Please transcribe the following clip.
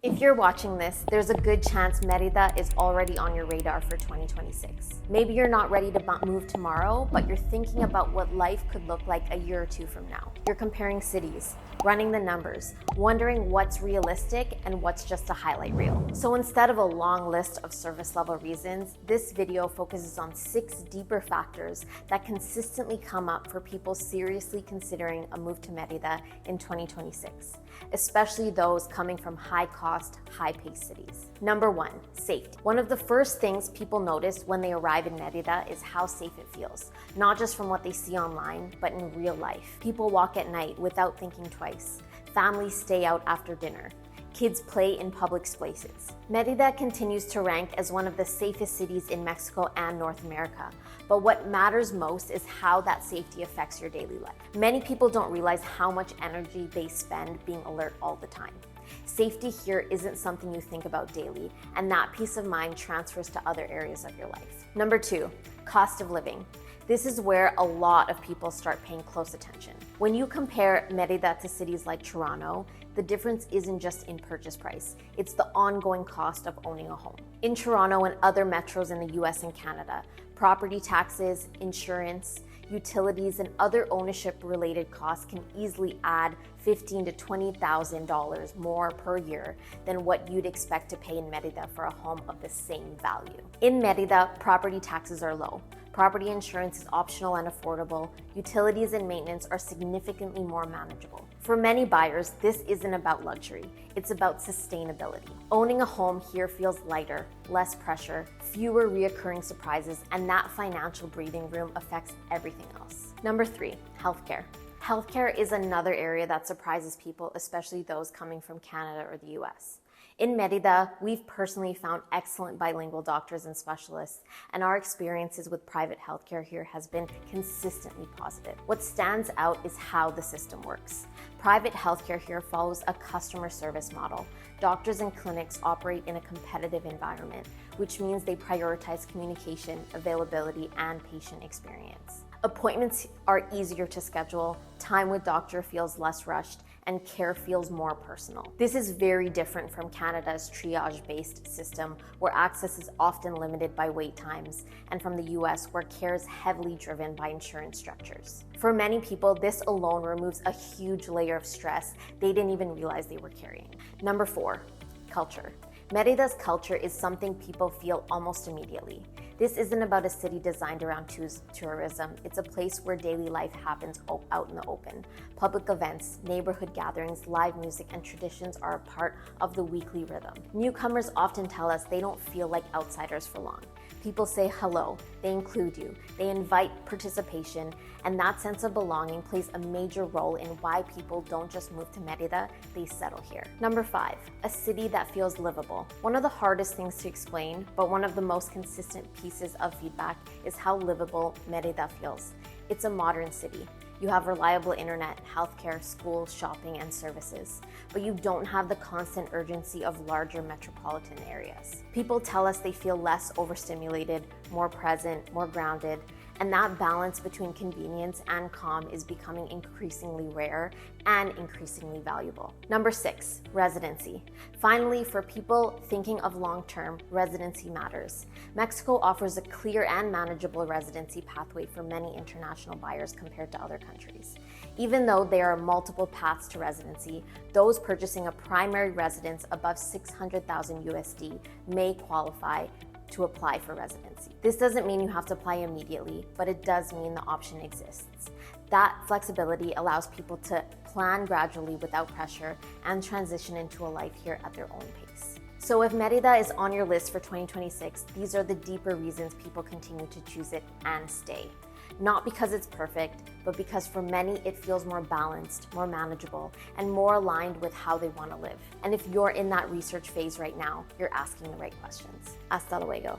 If you're watching this, there's a good chance Merida is already on your radar for 2026. Maybe you're not ready to move tomorrow, but you're thinking about what life could look like a year or two from now. You're comparing cities, running the numbers, wondering what's realistic and what's just a highlight reel. So instead of a long list of service level reasons, this video focuses on 6 deeper factors that consistently come up for people seriously considering a move to Merida in 2026, especially those coming from high-cost, high-paced cities. Number 1, safety. One of the first things people notice when they arrive in Merida is how safe it feels, not just from what they see online, but in real life. People walk at night without thinking twice. Families stay out after dinner. Kids play in public spaces. Merida continues to rank as one of the safest cities in Mexico and North America. But what matters most is how that safety affects your daily life. Many people don't realize how much energy they spend being alert all the time. Safety here isn't something you think about daily, and that peace of mind transfers to other areas of your life. Number 2, cost of living. This is where a lot of people start paying close attention. When you compare Merida to cities like Toronto, the difference isn't just in purchase price, it's the ongoing cost of owning a home. In Toronto and other metros in the US and Canada, property taxes, insurance, utilities, and other ownership-related costs can easily add $15,000 to $20,000 more per year than what you'd expect to pay in Merida for a home of the same value. In Merida, property taxes are low. Property insurance is optional and affordable. Utilities and maintenance are significantly more manageable. For many buyers, this isn't about luxury, it's about sustainability. Owning a home here feels lighter, less pressure, fewer reoccurring surprises, and that financial breathing room affects everything else. Number 3, healthcare. Healthcare is another area that surprises people, especially those coming from Canada or the US. In Merida, we've personally found excellent bilingual doctors and specialists, and our experiences with private healthcare here has been consistently positive. What stands out is how the system works. Private healthcare here follows a customer service model. Doctors and clinics operate in a competitive environment, which means they prioritize communication, availability, and patient experience. Appointments are easier to schedule, time with doctor feels less rushed, and care feels more personal. This is very different from Canada's triage-based system, where access is often limited by wait times, and from the US, where care is heavily driven by insurance structures. For many people, this alone removes a huge layer of stress they didn't even realize they were carrying. Number 4, culture. Merida's culture is something people feel almost immediately. This isn't about a city designed around tourism. It's a place where daily life happens out in the open. Public events, neighborhood gatherings, live music, and traditions are a part of the weekly rhythm. Newcomers often tell us they don't feel like outsiders for long. People say hello, they include you, they invite participation, and that sense of belonging plays a major role in why people don't just move to Merida, they settle here. Number 5, a city that feels livable. One of the hardest things to explain, but one of the most consistent pieces of feedback is how livable Merida feels. It's a modern city. You have reliable internet, healthcare, school, shopping, and services, but you don't have the constant urgency of larger metropolitan areas. People tell us they feel less overstimulated, more present, more grounded, and that balance between convenience and calm is becoming increasingly rare and increasingly valuable. Number 6, residency. Finally, for people thinking of long-term, residency matters. Mexico offers a clear and manageable residency pathway for many international buyers compared to other countries. Even though there are multiple paths to residency, those purchasing a primary residence above 600,000 USD may qualify to apply for residency. This doesn't mean you have to apply immediately, but it does mean the option exists. That flexibility allows people to plan gradually without pressure and transition into a life here at their own pace. So if Merida is on your list for 2026, these are the deeper reasons people continue to choose it and stay. Not because it's perfect, but because for many it feels more balanced, more manageable, and more aligned with how they want to live. And if you're in that research phase right now, you're asking the right questions. Hasta luego.